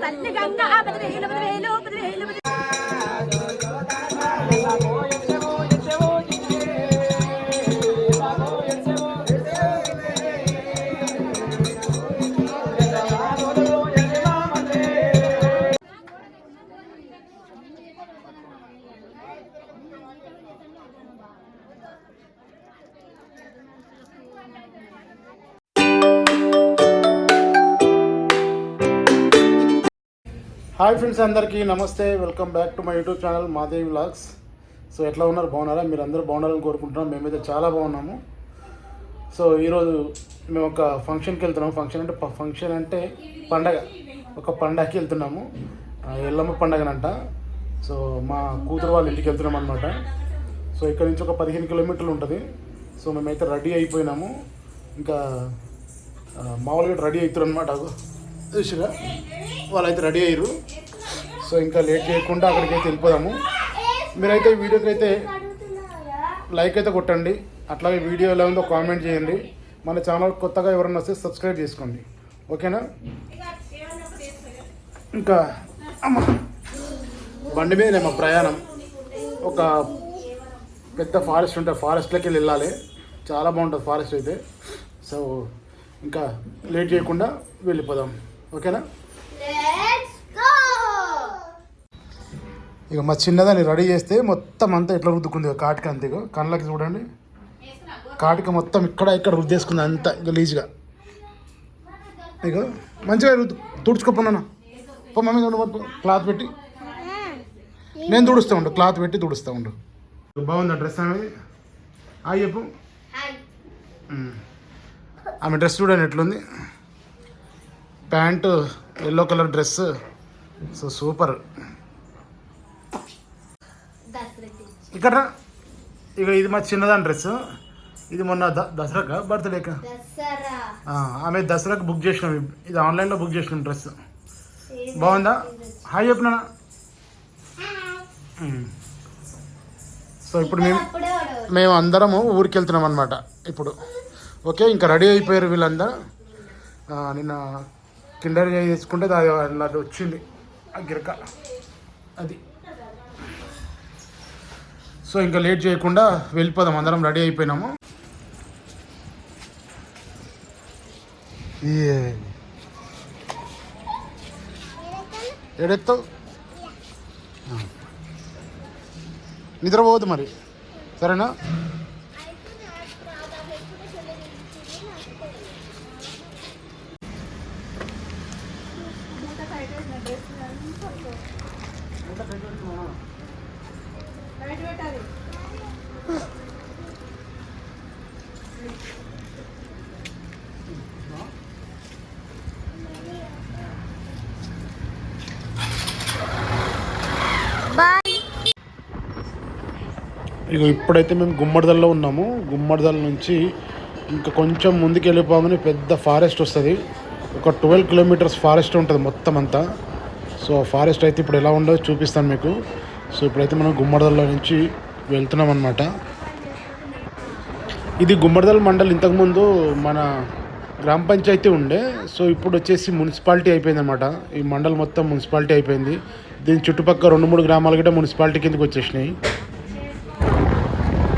తల్లి Ganga hi friends, అందరికీ నమస్తే. Welcome back to my YouTube channel Madevi vlogs. So ఎట్లా ఉన్నారు, బాగున్నారా? మీరు అందరూ బాగున్నారని కోరుకుంటున్నాం. మేమైతే చాలా బాగున్నాము. సో ఈరోజు మేము ఒక ఫంక్షన్కి వెళ్తున్నాము. ఫంక్షన్ అంటే పండగ, ఒక పండగకి వెళ్తున్నాము. ఎల్లమ్మ పండగనంట. సో మా కూతురు వాళ్ళ ఇంటికి వెళ్తున్నాం అనమాట. సో ఇక్కడ నుంచి ఒక 15 కిలోమీటర్లు ఉంటుంది. సో మేమైతే రెడీ అయిపోయినాము. ఇంకా మామూలుగా రెడీ అవుతారు అనమాట. చూసిగా వాళ్ళైతే రెడీ అయ్యారు. సో ఇంకా లేట్ చేయకుండా అక్కడికైతే వెళ్ళిపోదాము. మీరైతే ఈ వీడియోకి అయితే లైక్ అయితే కొట్టండి. అట్లాగే వీడియో ఎలా ఉందో కామెంట్ చేయండి. మన ఛానల్ కొత్తగా ఎవరైనా వస్తే సబ్స్క్రైబ్ చేసుకోండి, ఓకేనా? ఇంకా బండి మీదనే మా ప్రయాణం. ఒక పెద్ద ఫారెస్ట్ ఉంటుంది, ఫారెస్ట్లోకి వెళ్ళాలి. చాలా బాగుంటుంది ఫారెస్ట్ అయితే. సో ఇంకా లేట్ చేయకుండా వెళ్ళిపోదాం, ఓకేనా? ఇక మా చిన్నదాన్ని రెడీ చేస్తే మొత్తం అంతా ఎట్లా రుద్దుకుంది కాటిక. అంతే కళ్ళకి చూడండి, కాటిక మొత్తం ఇక్కడ రుద్దేసుకుంది అంతా గలీజ్గా. ఇక మంచిగా తుడుచుకోపోనా పో మమ్మీ, క్లాత్ పెట్టి నేను తుడుస్తూ ఉండు, క్లాత్ పెట్టి తుడుస్తూ ఉండు. బాగుందా డ్రెస్ అనేది? చెప్పు. ఆమె డ్రెస్ చూడండి ఎట్లుంది. Pant yellow colour dress. So super. ఇక్కడ ఇక ఇది మా చిన్నదాని డ్రెస్. ఇది మొన్న దసరాక బర్త్డేకా ఆమె దసరాకు బుక్ చేసినాం. ఇది ఆన్లైన్లో బుక్ చేసినాం డ్రెస్. బాగుందా? హాయ్ చెప్పినా. సో ఇప్పుడు మేము అందరము ఊరికి వెళ్తున్నాం అనమాట ఇప్పుడు. ఓకే, ఇంకా రెడీ అయిపోయారు వీళ్ళందరూ. నిన్న కిండర్ చేసుకుంటే అది వచ్చింది ఆ గిరక అది. సో ఇంకా లేట్ చేయకుండా వెళ్ళిపోదాం, అందరం రెడీ అయిపోయినాము. ఏడెత్తావు? నిద్రపోవద్దు మరి, సరేనా? ఇక ఇప్పుడైతే మేము గుమ్మడిదల్లో ఉన్నాము. గుమ్మడిదల నుంచి ఇంకా కొంచెం ముందుకు వెళ్ళిపోగానే పెద్ద ఫారెస్ట్ వస్తుంది. ఒక 12 కిలోమీటర్స్ ఫారెస్ట్ ఉంటుంది మొత్తం అంతా. సో ఫారెస్ట్ అయితే ఇప్పుడు ఎలా ఉండదో చూపిస్తాను మీకు. సో ఇప్పుడైతే మనం గుమ్మడిదల్లో నుంచి వెళ్తున్నాం అన్నమాట. ఇది గుమ్మడిదల మండల్. ఇంతకుముందు మన గ్రామ పంచాయతీ ఉండే. సో ఇప్పుడు వచ్చేసి మున్సిపాలిటీ అయిపోయింది అనమాట. ఈ మండల్ మొత్తం మున్సిపాలిటీ అయిపోయింది. దీని చుట్టుపక్కల 2-3 గ్రామాలు కూడా మున్సిపాలిటీ కిందకి వచ్చేసినాయి.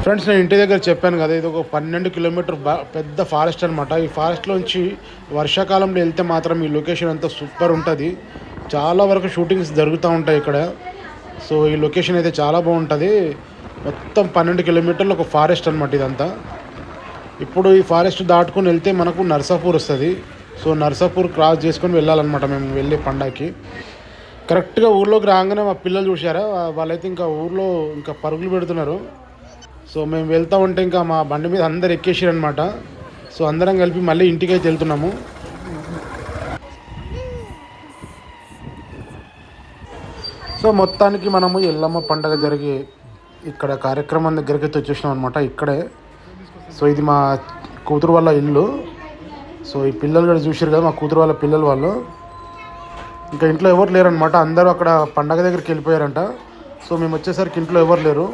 ఫ్రెండ్స్, నేను ఇంటి దగ్గర చెప్పాను కదా, ఇది ఒక 12 కిలోమీటర్ పెద్ద ఫారెస్ట్ అనమాట. ఈ ఫారెస్ట్లోంచి వర్షాకాలంలో వెళ్తే మాత్రం ఈ లొకేషన్ అంతా సూపర్ ఉంటుంది. చాలా వరకు షూటింగ్స్ జరుగుతూ ఉంటాయి ఇక్కడ. సో ఈ లొకేషన్ అయితే చాలా బాగుంటుంది. మొత్తం 12 కిలోమీటర్లు ఒక ఫారెస్ట్ అనమాట ఇదంతా. ఇప్పుడు ఈ ఫారెస్ట్ దాటుకొని వెళ్తే మనకు నర్సాపూర్ వస్తుంది. సో నర్సాపూర్ క్రాస్ చేసుకొని వెళ్ళాలన్నమాట మేము వెళ్ళే పండగకి. కరెక్ట్గా ఊర్లోకి రాగానే మా పిల్లలు చూసారా, వాళ్ళైతే ఇంకా ఊర్లో ఇంకా పరుగులు పెడుతున్నారు. సో మేము వెళ్తూ ఉంటే ఇంకా మా బండి మీద అందరు ఎక్కేసారనమాట. సో అందరం కలిపి మళ్ళీ ఇంటికి అయితే వెళ్తున్నాము. సో మొత్తానికి మనము ఎల్లమ్మ పండగ జరిగే ఇక్కడ కార్యక్రమం దగ్గరికి అయితే వచ్చేసినాం అనమాట. ఇక్కడే. సో ఇది మా కూతురు వాళ్ళ ఇల్లు. సో ఈ పిల్లలు కూడా చూసారు కదా, మా కూతురు వాళ్ళ పిల్లలు వాళ్ళు. ఇంకా ఇంట్లో ఎవరు లేరనమాట, అందరూ అక్కడ పండగ దగ్గరికి వెళ్ళిపోయారంట. సో మేము వచ్చేసరికి ఇంట్లో ఎవరు లేరు.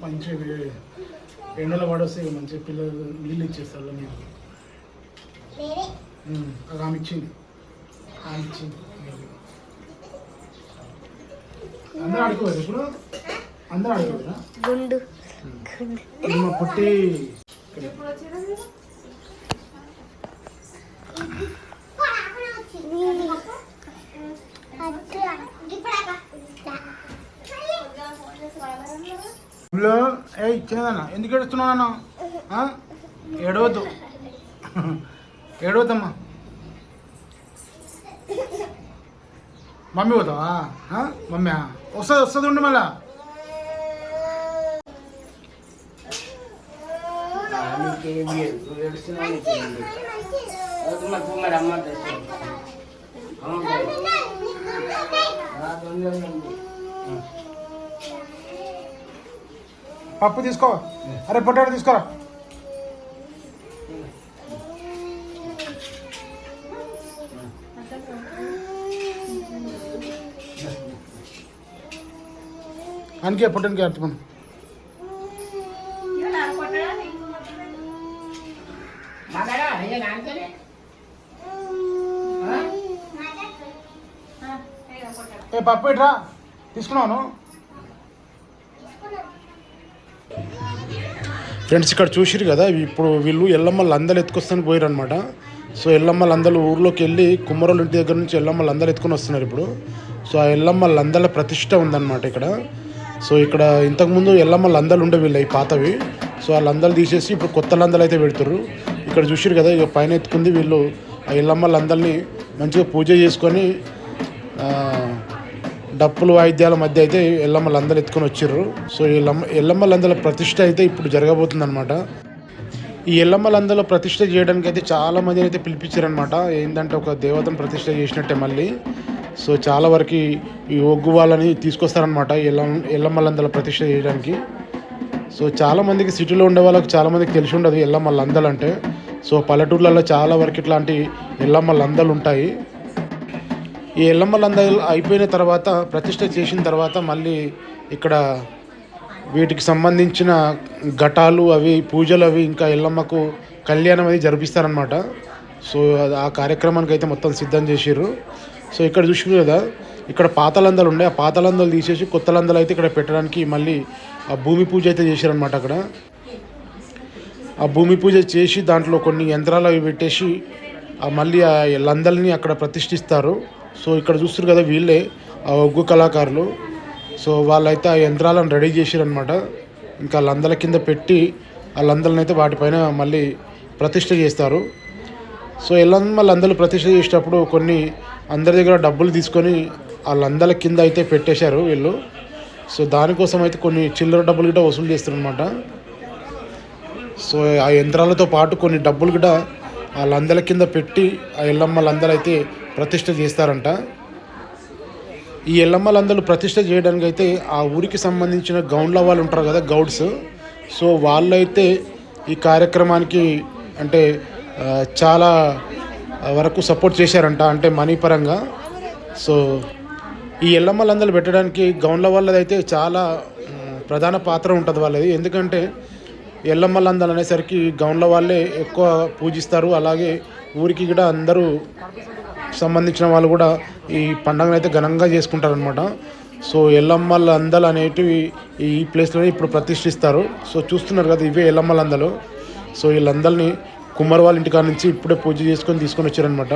మంచి ఎండలో పడొస్తే మంచి పిల్లలు నీళ్ళు ఇచ్చేస్తారు మీరు. ఆమె ఇచ్చింది. అందరూ ఆడుకోవాలి ఇప్పుడు, అందరూ ఆడుకోవరా పుట్టి. ఏ చిన్నదన్నా ఎందుకు ఏడుస్తున్నావు అన్న? ఏడవద్దు, ఏడవద్దమ్మా. మమ్మీ పోతావా? మమ్మీ వస్తుంది ఉండి మళ్ళా. పప్పు తీసుకో. అరే పొటాటో తీసుకోరా. అందుకే పొట్టనికి అర్థమను. ఏ పప్పు ఇట్రా తీసుకున్నాను. ఫ్రెండ్స్ ఇక్కడ చూసిరు కదా, ఇప్పుడు వీళ్ళు ఎల్లమ్మ లందలు ఎత్తుకొస్తానికి పోయారు అనమాట. సో ఎల్లమ్మ లందలు ఊర్లోకి వెళ్ళి కుమ్మరోళ్ళ ఇంటి దగ్గర నుంచి ఎల్లమ్మ లందలు ఎత్తుకొని వస్తున్నారు ఇప్పుడు. సో ఆ ఎల్లమ్మ లందల ప్రతిష్ట ఉందన్నమాట ఇక్కడ. సో ఇక్కడ ఇంతకుముందు ఎల్లమ్మ లందలు ఉండే వీళ్ళు ఈ పాతవి. సో ఆ లందలు తీసేసి ఇప్పుడు కొత్త లందలు అయితే పెడుతుర్రు. ఇక్కడ చూసిరు కదా, ఇక పైన ఎత్తుకుంది వీళ్ళు ఆ ఎల్లమ్మ లందల్ని మంచిగా పూజ చేసుకొని డప్పులు వాయిద్యాల మధ్య అయితే ఎల్లమ్మ లందలు ఎత్తుకొని వచ్చిర్రు. సో ఎల్లమ్మ లందల ప్రతిష్ట అయితే ఇప్పుడు జరగబోతుంది అనమాట. ఈ ఎల్లమ్మ లందల ప్రతిష్ట చేయడానికి అయితే చాలా మంది అయితే పిలిపించారనమాట. ఏంటంటే ఒక దేవతను ప్రతిష్ట చేసినట్టే మళ్ళీ. సో చాలా వరకు ఈ ఒగ్గు వాళ్ళని తీసుకొస్తారనమాట ఎల్లమ్మ లందల ప్రతిష్ట చేయడానికి. సో చాలామందికి సిటీలో ఉండే వాళ్ళకి చాలామందికి తెలిసి ఉండదు ఎల్లమ్మ లందలు అంటే. సో పల్లెటూర్లలో చాలా వరకు ఇట్లాంటి ఎల్లమ్మ లందలు ఉంటాయి. ఈ ఎల్లమ్మ లందలు అయిపోయిన తర్వాత, ప్రతిష్ట చేసిన తర్వాత మళ్ళీ ఇక్కడ వీటికి సంబంధించిన ఘటాలు అవి పూజలు అవి ఇంకా ఎల్లమ్మకు కళ్యాణం అది జరిపిస్తారనమాట. సో ఆ కార్యక్రమానికి అయితే మొత్తం సిద్ధం చేసిర్రు. సో ఇక్కడ చూసుకున్నారు కదా, ఇక్కడ పాత లందలు ఉండే, ఆ పాత లందలు తీసేసి కొత్త లందలు అయితే ఇక్కడ పెట్టడానికి మళ్ళీ ఆ భూమి పూజ అయితే చేశారనమాట. అక్కడ ఆ భూమి పూజ చేసి దాంట్లో కొన్ని యంత్రాలు అవి పెట్టేసి మళ్ళీ ఆ లందల్ని అక్కడ ప్రతిష్ఠిస్తారు. సో ఇక్కడ చూస్తారు కదా, వీళ్ళే ఆ ఒగ్గు కళాకారులు. సో వాళ్ళైతే ఆ యంత్రాలను రెడీ చేసారనమాట. ఇంకా లందల కింద పెట్టి ఆ లందలను అయితే వాటిపైన మళ్ళీ ప్రతిష్ఠ చేస్తారు. సో ఎల్లమ్మ లందలు ప్రతిష్ఠ చేసేటప్పుడు కొన్ని అందరి దగ్గర డబ్బులు తీసుకొని ఆ లందల కింద అయితే పెట్టేశారు వీళ్ళు. సో దానికోసం అయితే కొన్ని చిల్లర డబ్బులు కూడా వసూలు చేస్తారనమాట. సో ఆ యంత్రాలతో పాటు కొన్ని డబ్బులు కూడా ఆ లందల కింద పెట్టి ఆ ఎల్లమ్మ లందలు అయితే ప్రతిష్ఠ చేస్తారంట. ఈ ఎల్లమ్మ లందలు ప్రతిష్ఠ చేయడానికి అయితే ఆ ఊరికి సంబంధించిన గౌండ్ల వాళ్ళు ఉంటారు కదా, గౌడ్స్. సో వాళ్ళైతే ఈ కార్యక్రమానికి అంటే చాలా వరకు సపోర్ట్ చేశారంట, అంటే మనీ పరంగా. సో ఈ ఎల్లమ్మ లందలు పెట్టడానికి గౌండ్ల వాళ్ళదైతే చాలా ప్రధాన పాత్ర ఉంటుంది వాళ్ళది. ఎందుకంటే ఎల్లమ్మ లందలు అనేసరికి గౌండ్ల వాళ్ళే ఎక్కువ పూజిస్తారు. అలాగే ఊరికి కూడా అందరూ సంబంధించిన వాళ్ళు కూడా ఈ పండుగను అయితే ఘనంగా చేసుకుంటారనమాట. సో ఎల్లమ్మ లందలు అనేటివి ఈ ప్లేస్లోనే ఇప్పుడు ప్రతిష్ఠిస్తారు. సో చూస్తున్నారు కదా, ఇవే ఎల్లమ్మ లందలు. సో ఈ లందల్ని కుమ్మరి వాళ్ళ ఇంటికాడ నుంచి ఇప్పుడే పూజ చేసుకొని తీసుకొని వచ్చారనమాట.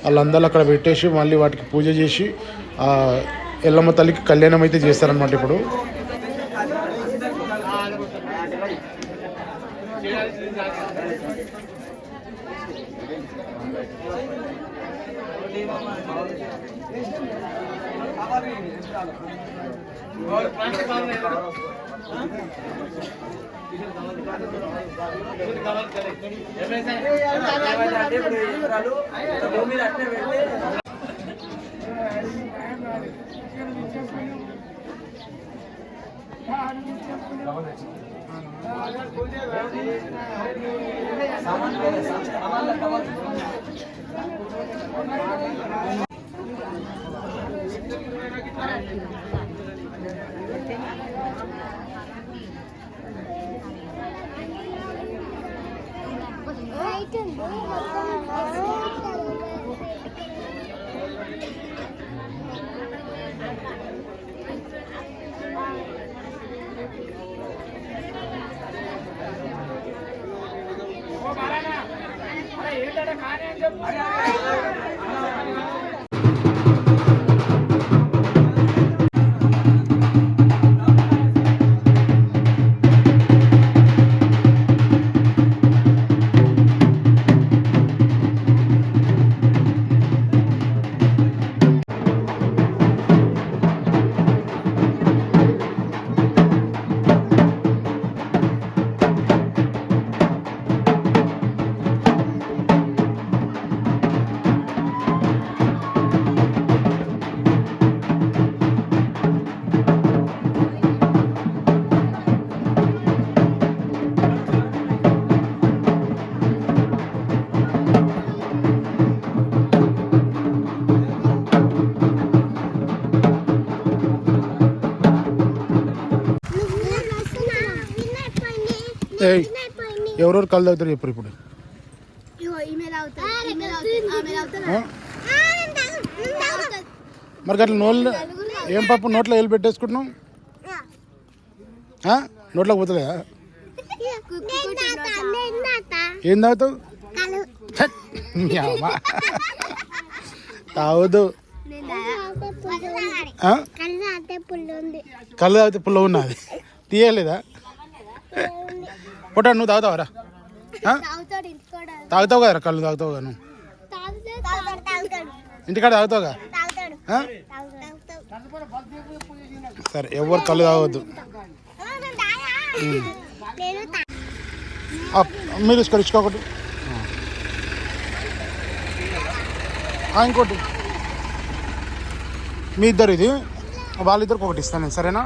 వాళ్ళందరూ అక్కడ పెట్టేసి మళ్ళీ వాటికి పూజ చేసి ఎల్లమ్మ తల్లికి కళ్యాణం అయితే చేస్తారనమాట. ఇప్పుడు ఎవరెవరు కళ్ళు తాగుతారు చెప్పరు ఇప్పుడు. మరి అట్లా నోళ్ళు ఏం పాప నోట్లో వేలు పెట్టేసుకుంటున్నాం, నోట్లోకి పోతలేదా? ఏం తాగుతావు? తాగదు. కళ్ళు తాగితే పుల్ల ఉన్నది తీయలేదా? పుట్ట నువ్వు తాగుతావరా? తాగుతావు కదరా, కళ్ళు తాగుతావు కదా నువ్వు, ఇంటికాడ తాగుతావుగా. సరే ఎవరు కళ్ళు తాగవద్దు. మీరు ఇచ్చుకోకటి ఇంకోటి మీ ఇద్దరు, ఇది వాళ్ళిద్దరికి ఒకటి ఇస్తాను నేను, సరేనా?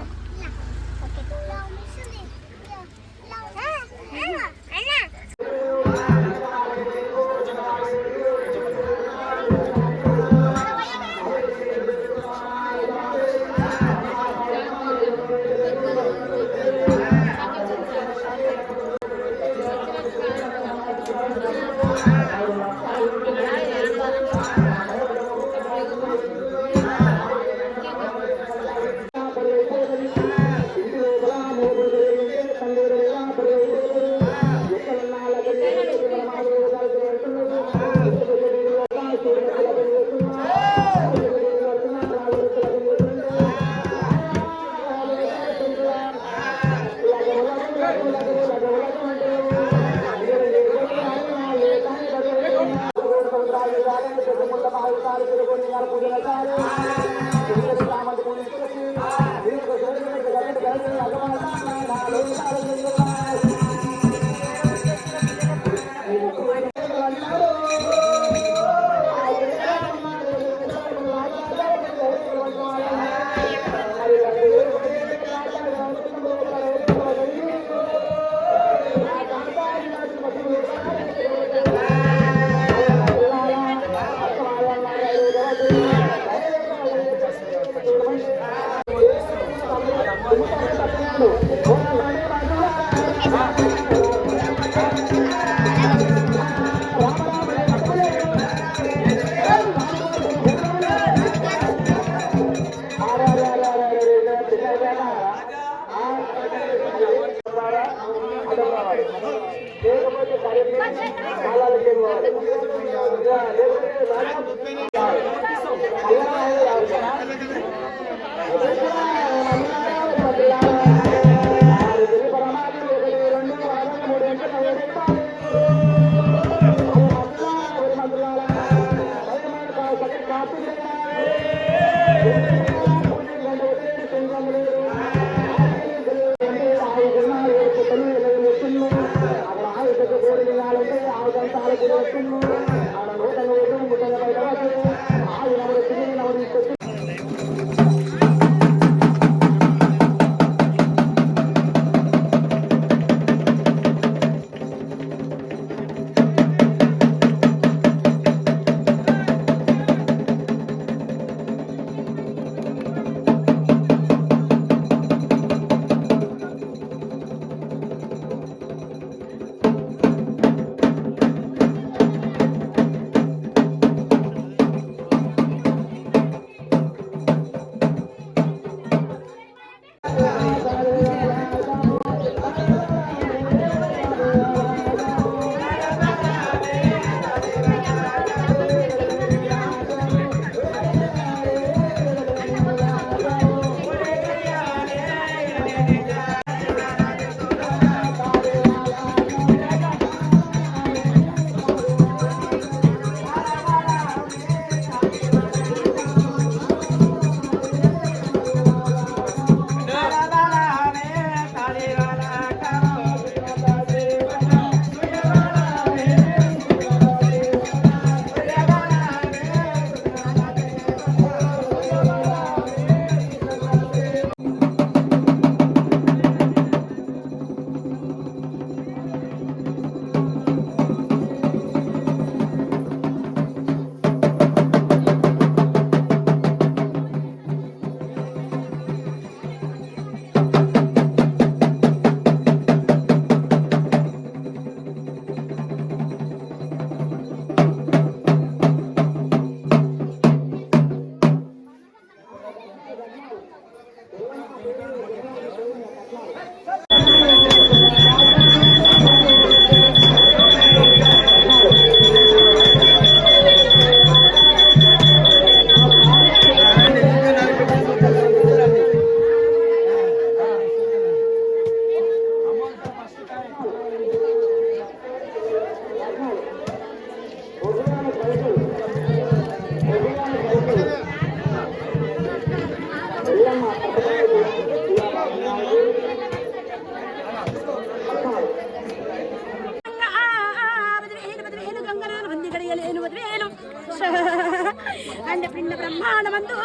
అండ్ పిండ బ్రహ్మాండమందు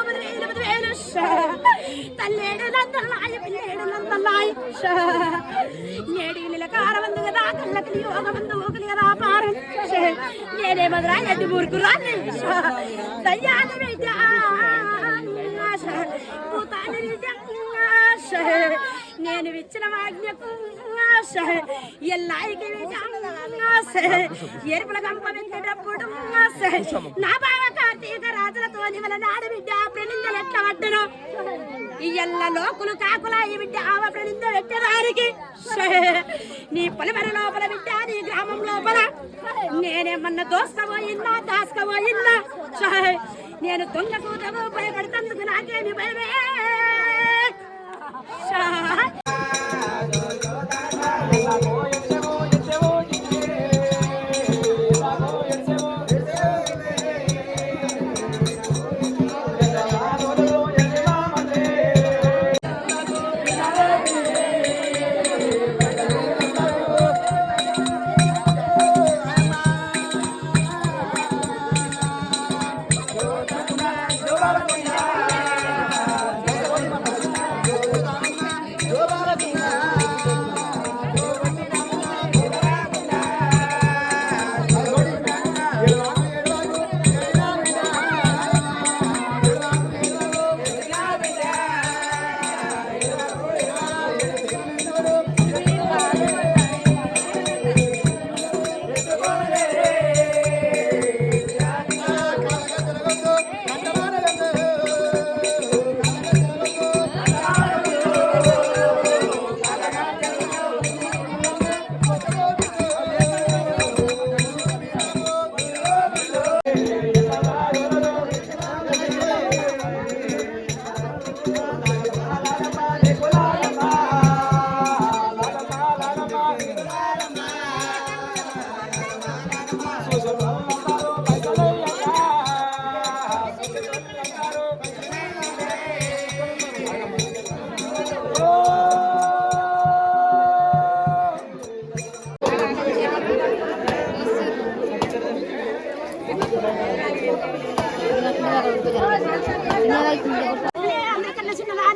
తల్లేడు నందలాయ పిల్లేడు నందలాయ నేడి నిలకారమందు కదా కళ్ళకి యోగమందు ఊకలి కదా పారం నేనే మధురా ఎడ్డి మూర్ఖురాన్ని దయ్యాల విద్య భూతాని విద్య నేను ఇచ్చిన వాజ్ఞకు ఎల్లాయికి ఎరుపుల గంప వెంకటప్పుడు నా బావ కార్తీక రాజులతో నివల నాడు బిడ్డ ప్రనిందలు ఎట్లా పడ్డను ఈ ఎల్ల లోకులు కాకులా ఈ బిడ్డ ఆవ ప్రనింద పెట్టడానికి నీ పొలమరి లోపల బిడ్డ నీ గ్రామం లోపల నేనేమన్నా దోసుకోబోయిన్నా దాసుకోబోయిన్నా నేను దొంగకు తగు భయపడుతందుకు నాకేమి భయమే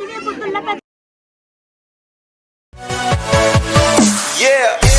అదిగే బుద్ధుల పెద్ద Yeah.